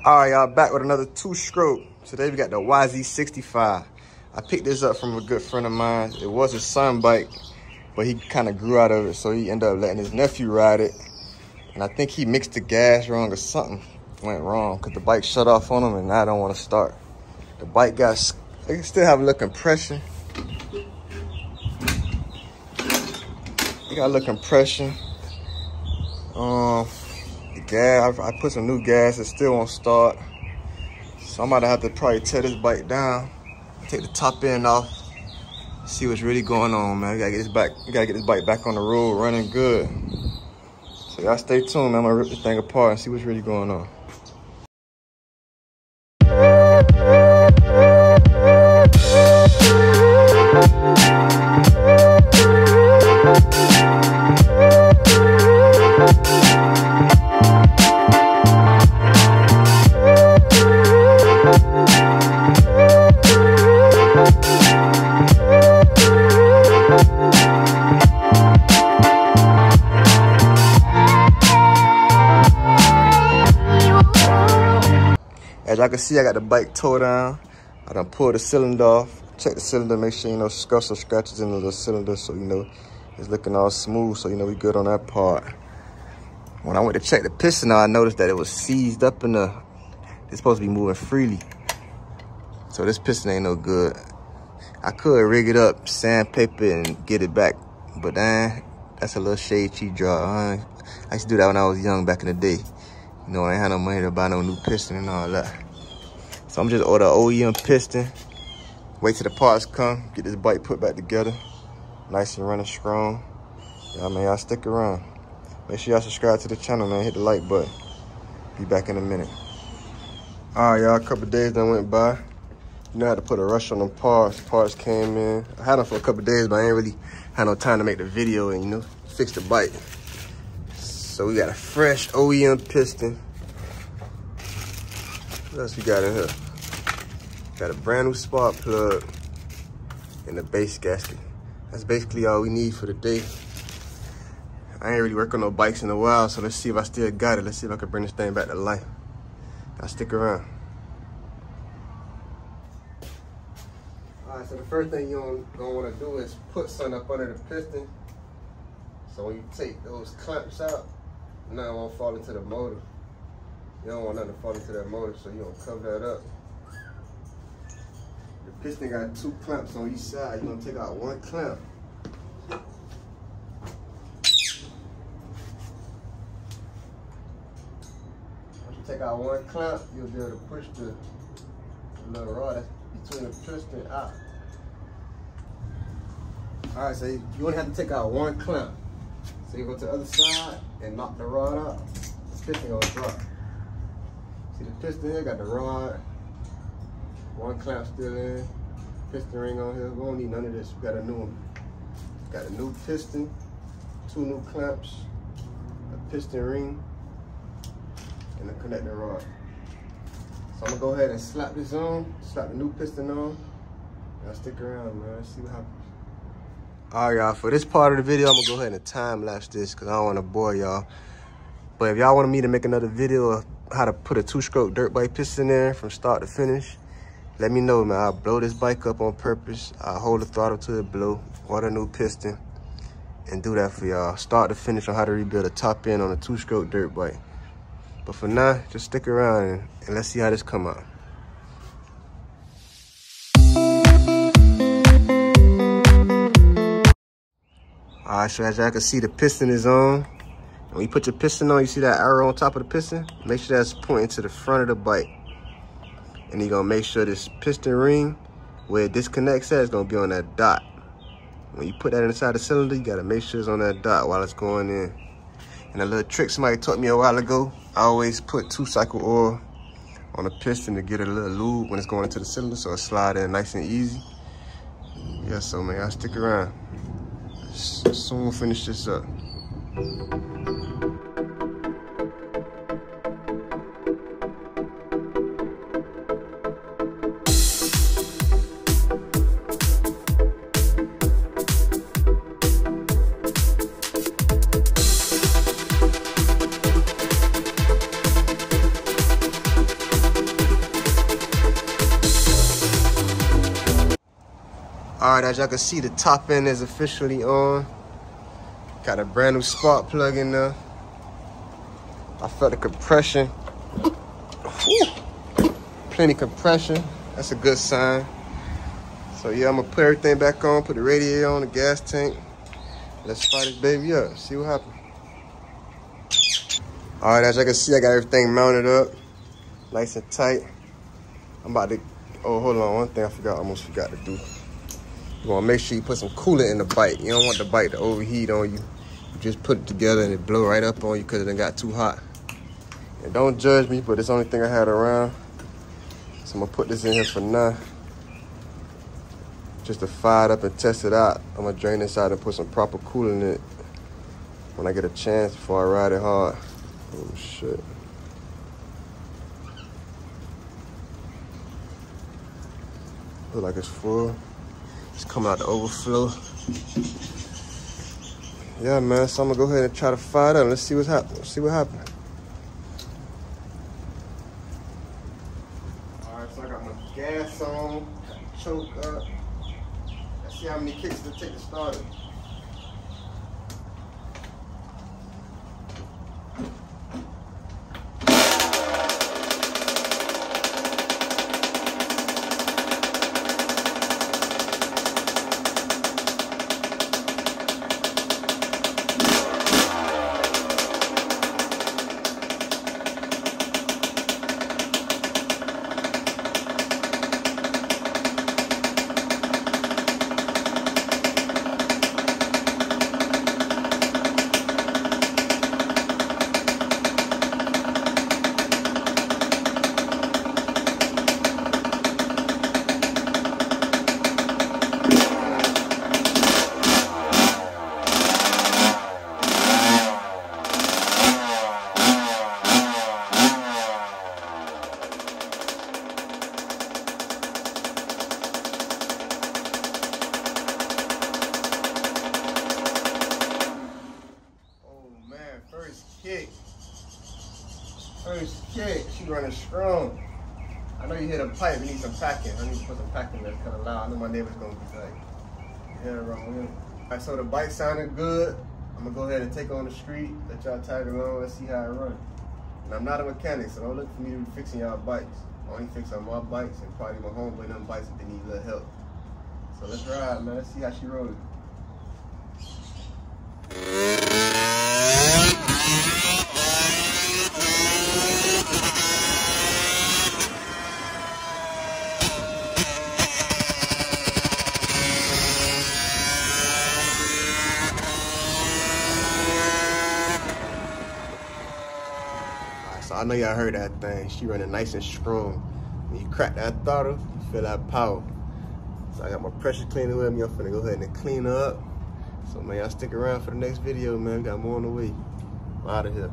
All right, y'all, back with another two-stroke. Today we got the Yz65. I picked this up from a good friend of mine. It was his son bike, but he kind of grew out of it, so he ended up letting his nephew ride it. And I think he mixed the gas wrong or something went wrong because the bike shut off on him and now I don't want to start. The bike got, it can still have a little compression. It got a little compression. The gas, I put some new gas, it still won't start. So I'm about to have to probably tear this bike down, take the top end off, see what's really going on, man. We gotta get this bike back on the road, running good. So y'all stay tuned, man. I'm gonna rip this thing apart and see what's really going on. As y'all can see, I got the bike tore down. I done pulled the cylinder off. Check the cylinder, make sure you know scuffs or scratches in the little cylinder, so you know it's looking all smooth, so you know we good on that part. When I went to check the piston, I noticed that it was seized up in the, it's supposed to be moving freely. So this piston ain't no good. I could rig it up, sandpaper and get it back, but that's a little shade cheap job. I used to do that when I was young back in the day. You know, I ain't had no money to buy no new piston and all that. So I'm just order an OEM piston, wait till the parts come, get this bike put back together, nice and running strong. Yeah, man, y'all stick around. Make sure y'all subscribe to the channel, man. Hit the like button. Be back in a minute. All right, y'all, a couple days done went by. You know, I had to put a rush on them parts. Parts came in. I had them for a couple days, but I ain't really had no time to make the video and, you know, fix the bike. So we got a fresh OEM piston. What else we got in here? Got a brand new spark plug and a base gasket. That's basically all we need for the day. I ain't really worked on no bikes in a while, so let's see if I still got it. Let's see if I can bring this thing back to life. Now stick around. All right, so the first thing you're gonna wanna do is put something up under the piston. So when you take those clamps out, nothing won't fall into the motor. You don't want nothing to fall into that motor, so you're gonna cover that up. The piston got 2 clamps on each side. You're gonna take out 1 clamp. Once you take out 1 clamp, you'll be able to push the little rod that's between the piston out. All right, so you only have to take out 1 clamp. So you go to the other side and knock the rod out. The piston gonna drop. See the piston here, got the rod. 1 clamp still in. Piston ring on here. We don't need none of this. We got a new one. Got a new piston, 2 new clamps, a piston ring, and a connecting rod. So I'm gonna go ahead and slap this on, slap the new piston on. Now stick around, man. Let's see what happens. All right, y'all, for this part of the video, I'm gonna go ahead and time lapse this because I don't want to bore y'all. But if y'all want me to make another video of how to put a 2-stroke dirt bike piston in from start to finish, let me know, man. I'll blow this bike up on purpose. I'll hold the throttle to the blow, order a new piston, and do that for y'all. Start to finish on how to rebuild a top end on a 2-stroke dirt bike. But for now, just stick around and let's see how this come out. All right, so as y'all can see, the piston is on. When you put your piston on, you see that arrow on top of the piston? Make sure that's pointing to the front of the bike. And you're gonna make sure this piston ring, where it disconnects at, is gonna be on that dot. When you put that inside the cylinder, you gotta make sure it's on that dot while it's going in. And a little trick somebody taught me a while ago, I always put 2-cycle oil on the piston to get a little lube when it's going into the cylinder so it slide in nice and easy. Yeah, so man, y'all stick around. Soon we'll finish this up. Alright, as y'all can see, the top end is officially on. Got a brand new spark plug in there. I felt the compression. Whew. Plenty compression. That's a good sign. So yeah, I'm gonna put everything back on, put the radiator on, the gas tank. Let's fire this baby up, see what happens. All right, as y'all can see, I got everything mounted up, nice and tight. I'm about to, oh, hold on, one thing I almost forgot to do. You wanna make sure you put some coolant in the bike. You don't want the bike to overheat on you. You just put it together and it blow right up on you because it done got too hot. And don't judge me, but it's the only thing I had around. So I'm gonna put this in here for now. Just to fire it up and test it out. I'm gonna drain this out and put some proper coolant in it when I get a chance before I ride it hard. Oh shit. Look like it's full. It's coming out the overflow. Yeah, man, so I'm gonna go ahead and try to fire it up. Let's see what's happening. Let's see what happens. Alright, so I got my gas on, choke up. Let's see how many kicks it'll take to start it. First kick, she running strong. I know you hit a pipe, we need some packing. I need to put some packing that's kind of loud. I know my neighbor's gonna be like, yeah, wrong with it. All right, so the bike sounded good. I'm gonna go ahead and take on the street, let y'all tag along, let's see how it runs. And I'm not a mechanic, so don't look for me to be fixing y'all bikes. I only fix on my bikes and probably my homeboy them bikes if they need a little help. So let's ride, man, let's see how she rolls. So I know y'all heard that thing. She running nice and strong. When you crack that throttle, you feel that power. So I got my pressure cleaner with me. I'm finna go ahead and clean her up. So man, y'all stick around for the next video, man. We got more on the way. I'm out of here.